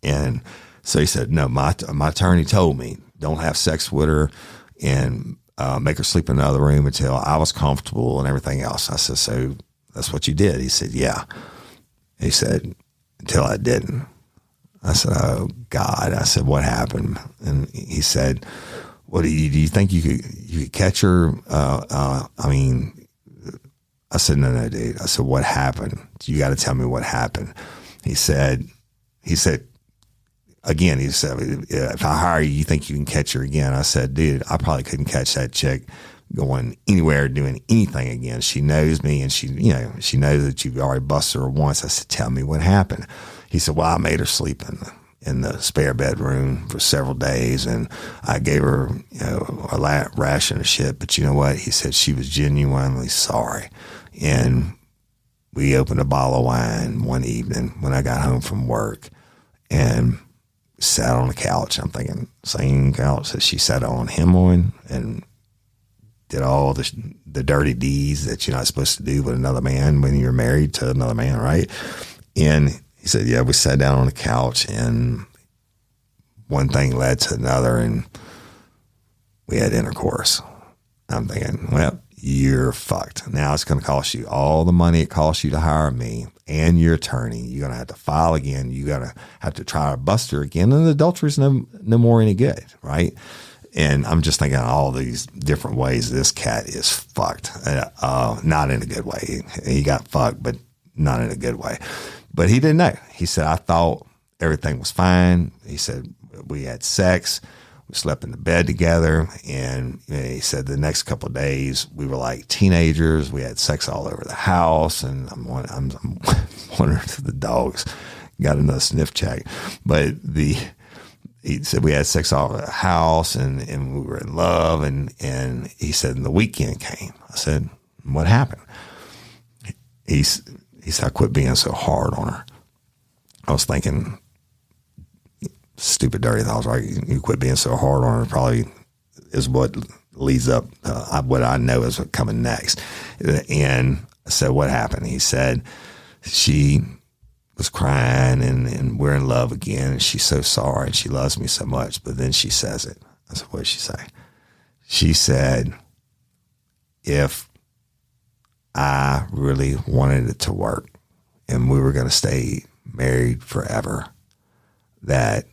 [SPEAKER 1] And so he said, no, my attorney told me don't have sex with her and make her sleep in another room until I was comfortable and everything else. I said, so that's what you did? He said, yeah. He said, until I didn't. I said, oh God. I said, what happened? And he said, what do you think you could catch her? I said, no, dude. I said, what happened? You got to tell me what happened. He said, again, he said, if I hire you, you think you can catch her again? I said, dude, I probably couldn't catch that chick going anywhere, doing anything again. She knows me and she knows that you've already busted her once. I said, tell me what happened. He said, well, I made her sleep in the spare bedroom for several days and I gave her, a ration of shit. But you know what? He said she was genuinely sorry. And we opened a bottle of wine one evening when I got home from work and sat on the couch. I'm thinking, same couch that she sat on him on and did all the dirty deeds that you're not supposed to do with another man when you're married to another man, right? And he said, yeah, we sat down on the couch and one thing led to another and we had intercourse. I'm thinking, well, you're fucked. Now it's going to cost you all the money it costs you to hire me and your attorney. You're going to have to file again. You're going to have to try to bust her again. And adultery's no more any good, right? And I'm just thinking all these different ways this cat is fucked. Not in a good way. He got fucked, but not in a good way. But he didn't know. He said, I thought everything was fine. He said, we had sex. We slept in the bed together. And he said the next couple of days, we were like teenagers. We had sex all over the house. And I'm wondering if the dogs got another sniff check. But he said we had sex all over the house and we were in love. And he said, and the weekend came. I said, what happened? he said, I quit being so hard on her. I was thinking, stupid, dirty thoughts, right? You quit being so hard on her probably is what leads up what I know is coming next. And I said, what happened? He said, she was crying and we're in love again. And she's so sorry and she loves me so much. But then she says it. I said, what did she say? She said, if I really wanted it to work and we were going to stay married forever, that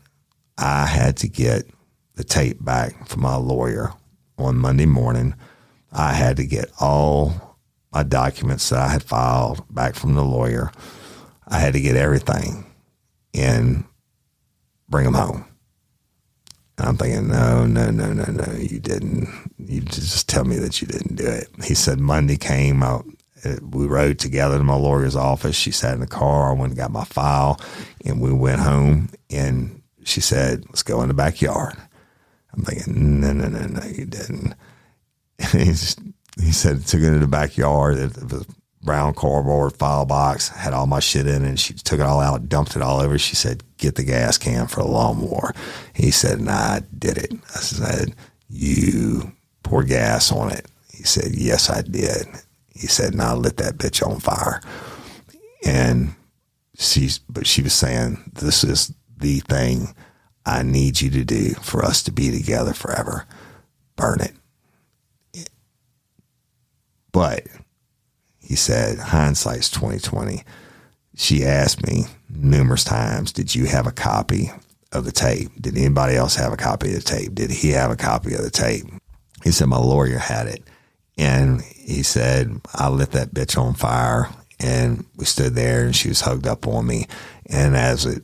[SPEAKER 1] I had to get the tape back from my lawyer on Monday morning. I had to get all my documents that I had filed back from the lawyer. I had to get everything and bring them home. And I'm thinking, no, you didn't. You just tell me that you didn't do it. He said Monday came out. We rode together to my lawyer's office. She sat in the car. I went and got my file, and we went home. And she said, let's go in the backyard. I'm thinking, no, you didn't. He said, took it to the backyard. It was brown cardboard file box, had all my shit in it, and she took it all out, dumped it all over. She said, get the gas can for a lawnmower. He said, nah, I did it. I said, you poured gas on it. He said, yes, I did. He said, now lit that bitch on fire. And but she was saying, this is the thing I need you to do for us to be together forever. Burn it. But he said, hindsight's 2020. She asked me numerous times, did you have a copy of the tape? Did anybody else have a copy of the tape? Did he have a copy of the tape? He said, my lawyer had it. And he said, I lit that bitch on fire. And we stood there and she was hugged up on me. And as it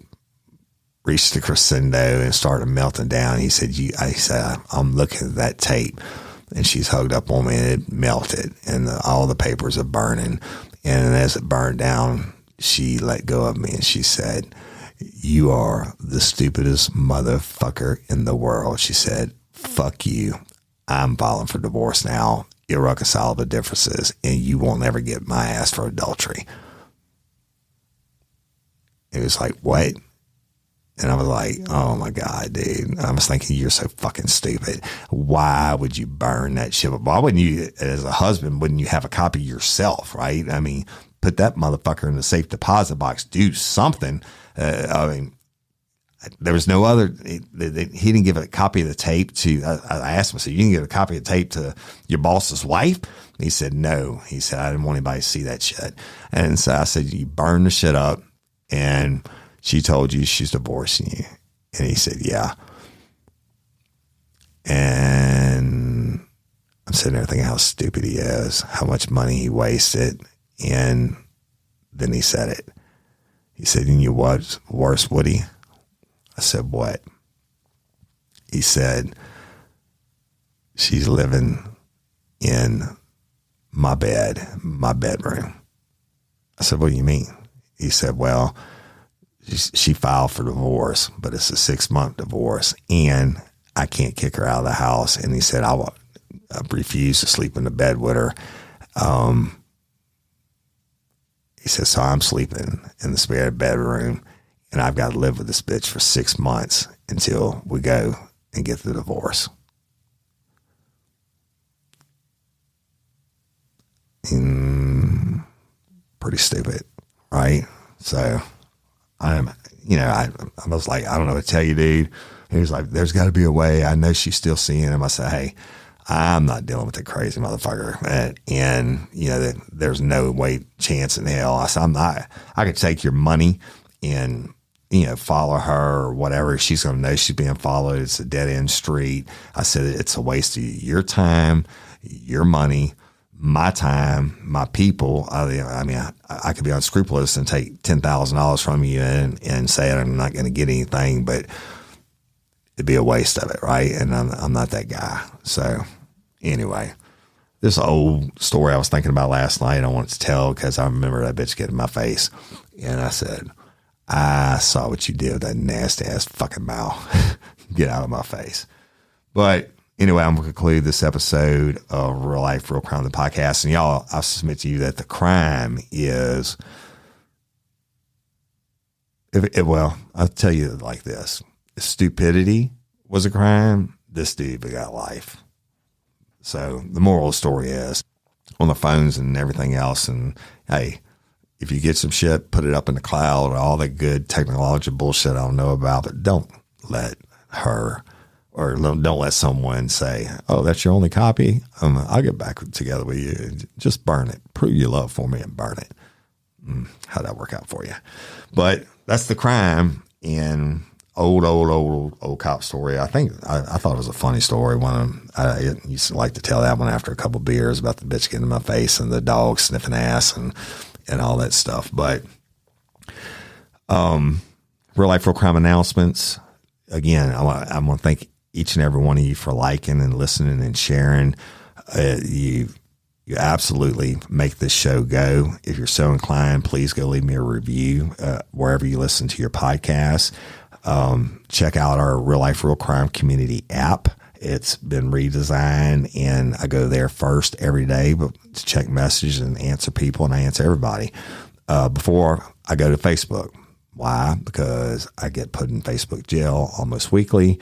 [SPEAKER 1] reached the crescendo and started melting down, he said, I'm looking at that tape. And she's hugged up on me and it melted and all the papers are burning. And as it burned down, she let go of me and she said, you are the stupidest motherfucker in the world. She said, fuck you. I'm filing for divorce now. Irreconcilable differences, and you won't ever get my ass for adultery. It was like, what? And I was like, oh my God, dude. I was thinking, you're so fucking stupid. Why would you burn that shit? Why wouldn't you, as a husband, wouldn't you have a copy yourself, right? I mean, put that motherfucker in the safe deposit box, do something. I mean, there was no other, he didn't give a copy of the tape to, I asked him, I said, you didn't give a copy of the tape to your boss's wife? And he said, no. He said, I didn't want anybody to see that shit. And so I said, you burn the shit up and she told you she's divorcing you. And he said, yeah. And I'm sitting there thinking how stupid he is, how much money he wasted. And then he said it. He said, and you what's worse, Woody? I said, what? He said, she's living in my bedroom. I said, what do you mean? He said, well, she filed for divorce, but it's a 6-month divorce and I can't kick her out of the house. And he said, I refuse to sleep in the bed with her. He said, so I'm sleeping in the spare bedroom. And I've got to live with this bitch for 6 months until we go and get the divorce. Pretty stupid, right? So I was like, I don't know what to tell you, dude. He was like, there's got to be a way. I know she's still seeing him. I said, hey, I'm not dealing with that crazy motherfucker. And there's no way, chance in hell. I said, I could take your money and, follow her or whatever. She's going to know she's being followed. It's a dead end street. I said, it's a waste of your time, your money, my time, my people. I could be unscrupulous and take $10,000 from you and say I'm not going to get anything, but it'd be a waste of it. Right. And I'm not that guy. So anyway, this old story I was thinking about last night, I wanted to tell because I remember that bitch getting in my face. And I said, I saw what you did with that nasty ass fucking mouth. Get out of my face. But Anyway, I'm going to conclude this episode of Real Life, Real Crime, the podcast. And y'all, I'll submit to you that the crime is, well, I'll tell you like this. If stupidity was a crime, this dude got life. So the moral of the story is on the phones and everything else. And hey, if you get some shit, put it up in the cloud, all that good technological bullshit I don't know about, but don't let her or don't let someone say, oh, that's your only copy. I'll get back together with you. Just burn it. Prove your love for me and burn it. How'd that work out for you? But that's the crime in old cop story. I think I thought it was a funny story. I used to like to tell that one after a couple beers about the bitch getting in my face and the dog sniffing ass and all that stuff. But real life, real crime announcements. Again, I want to thank each and every one of you for liking and listening and sharing. You absolutely make this show go. If you're so inclined, please go leave me a review wherever you listen to your podcast. Check out our Real Life, Real Crime community app. It's been redesigned, and I go there first every day to check messages and answer people, and I answer everybody before I go to Facebook. Why? Because I get put in Facebook jail almost weekly.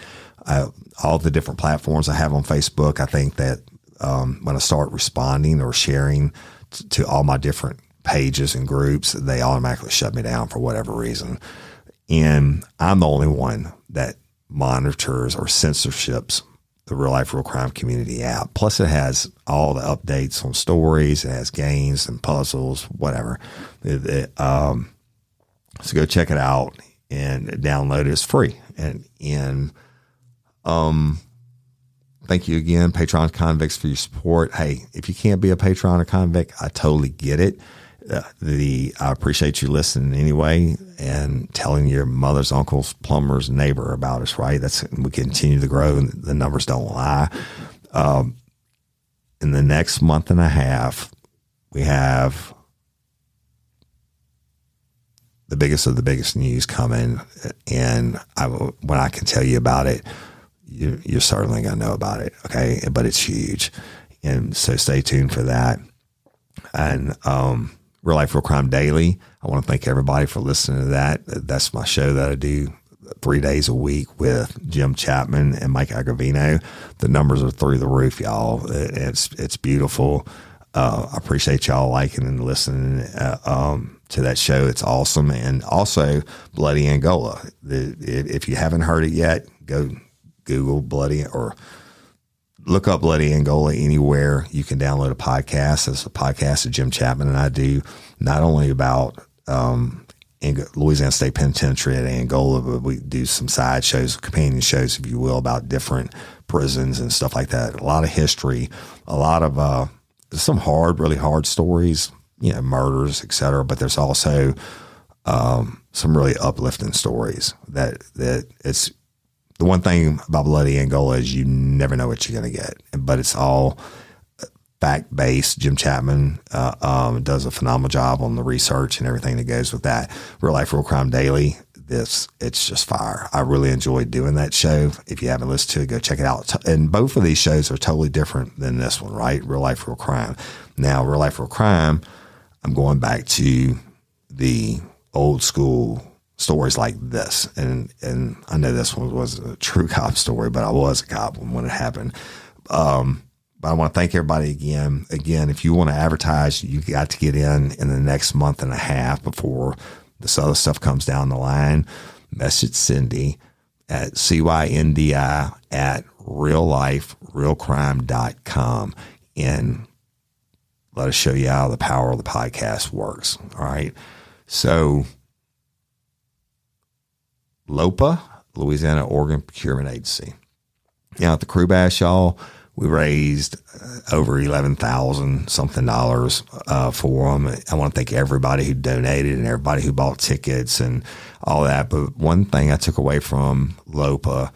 [SPEAKER 1] All the different platforms I have on Facebook, I think that when I start responding or sharing to all my different pages and groups, they automatically shut me down for whatever reason. And I'm the only one that monitors or censorships the Real Life, Real Crime community app. Plus it has all the updates on stories. It has games and puzzles, whatever. So go check it out and download it. It's free. And thank you again, Patron Convicts, for your support. Hey, if you can't be a patron or convict, I totally get it. I appreciate you listening anyway and telling your mother's, uncle's, plumber's, neighbor about us, right? We continue to grow and the numbers don't lie. In the next month and a half, we have the biggest of the biggest news coming. And when I can tell you about it, you're certainly going to know about it. Okay. But it's huge. And so stay tuned for that. And, Real Life, Real Crime Daily. I want to thank everybody for listening to that. That's my show that I do 3 days a week with Jim Chapman and Mike Agravino. The numbers are through the roof, y'all. It's beautiful. I appreciate y'all liking and listening to that show. It's awesome. And also Bloody Angola. If you haven't heard it yet, go Google Bloody or look up Bloody Angola anywhere. You can download a podcast. It's a podcast that Jim Chapman and I do, not only about Louisiana State Penitentiary at Angola, but we do some side shows, companion shows, if you will, about different prisons and stuff like that. A lot of history, a lot of some really hard stories, murders, et cetera. But there's also some really uplifting stories that it's. The one thing about Bloody Angola is you never know what you're going to get, but it's all fact-based. Jim Chapman does a phenomenal job on the research and everything that goes with that. Real Life, Real Crime Daily, it's just fire. I really enjoyed doing that show. If you haven't listened to it, go check it out. And both of these shows are totally different than this one, right? Real Life, Real Crime. Now, Real Life, Real Crime, I'm going back to the old school stories like this. And I know this one was a true cop story, but I was a cop when it happened. But I want to thank everybody again. Again, if you want to advertise, you got to get in the next month and a half before this other stuff comes down the line. Message Cindy at CYNDI@realliferealcrime.com and let us show you how the power of the podcast works. All right. So LOPA, Louisiana Organ Procurement Agency. At the Crew Bash, y'all, we raised over $11,000 something for them. I want to thank everybody who donated and everybody who bought tickets and all that. But one thing I took away from LOPA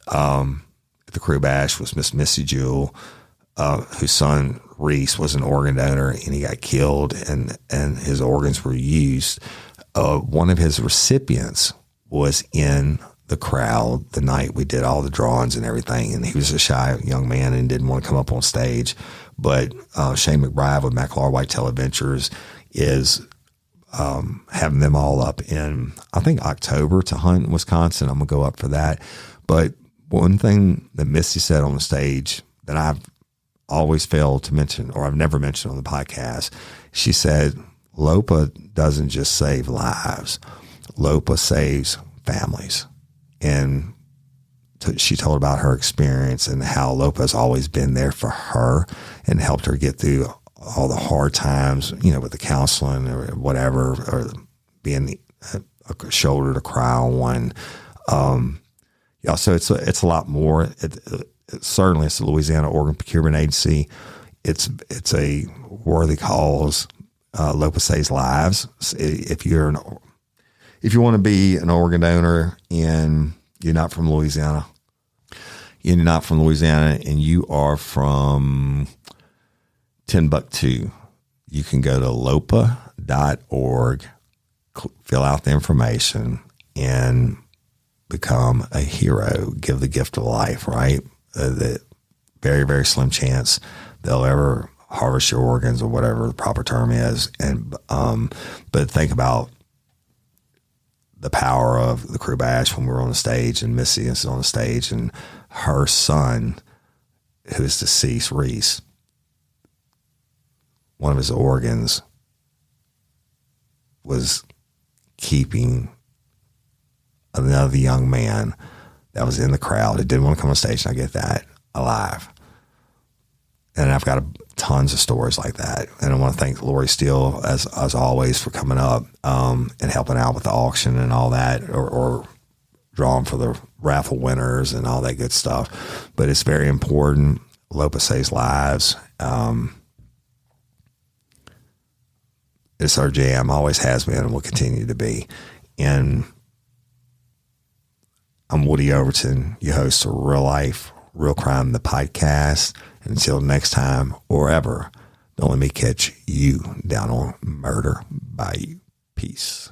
[SPEAKER 1] at the Crew Bash was Miss Missy Jewell, whose son Reese was an organ donor and he got killed and his organs were used. One of his recipients was in the crowd the night we did all the drawings and everything. And he was a shy young man and didn't want to come up on stage. But Shane McBride with McLaurin Whitetail Adventures is having them all up in, I think, October to hunt in Wisconsin. I'm going to go up for that. But one thing that Misty said on the stage that I've always failed to mention, or I've never mentioned on the podcast, she said, LOPA doesn't just save lives. LOPA saves families. And she told about her experience and how LOPA has always been there for her and helped her get through all the hard times, with the counseling or whatever, or being a shoulder to cry on one. So it's a lot more. Certainly it's the Louisiana Organ Procurement Agency. It's a worthy cause. LOPA saves lives. If you want to be an organ donor and you're not from Louisiana, and you are from Timbuktu, you can go to lopa.org, fill out the information, and become a hero, give the gift of life, right? The very, very slim chance they'll ever harvest your organs or whatever the proper term is. And but think about the power of the Crew Bash when we were on the stage, and Missy is on the stage, and her son, who is deceased, Reese, one of his organs was keeping another young man that was in the crowd that didn't want to come on stage, and I get that, alive. And I've got tons of stories like that. And I want to thank Lori Steele, as always, for coming up and helping out with the auction and all that, or drawing for the raffle winners and all that good stuff. But it's very important. LOPA saves lives. It's our jam, always has been, and will continue to be. And I'm Woody Overton, your host of Real Life, Real Crime, the podcast. And until next time or ever, don't let me catch you down on Murder Bayou. Peace.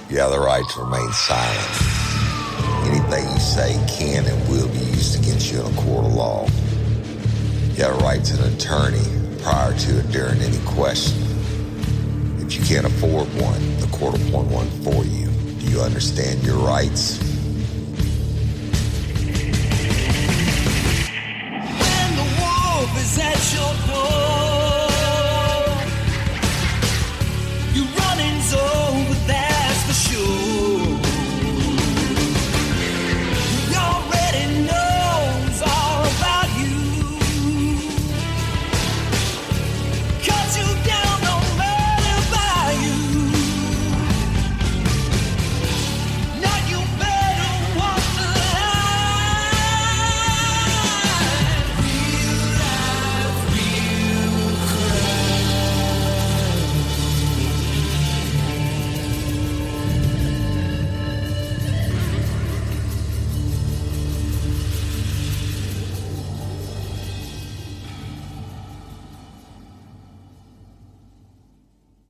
[SPEAKER 2] You have the right to remain silent. Anything you say can and will be used against you in a court of law. You have a right to an attorney prior to and during any question. If you can't afford one, the court will appoint one for you. Do you understand your rights?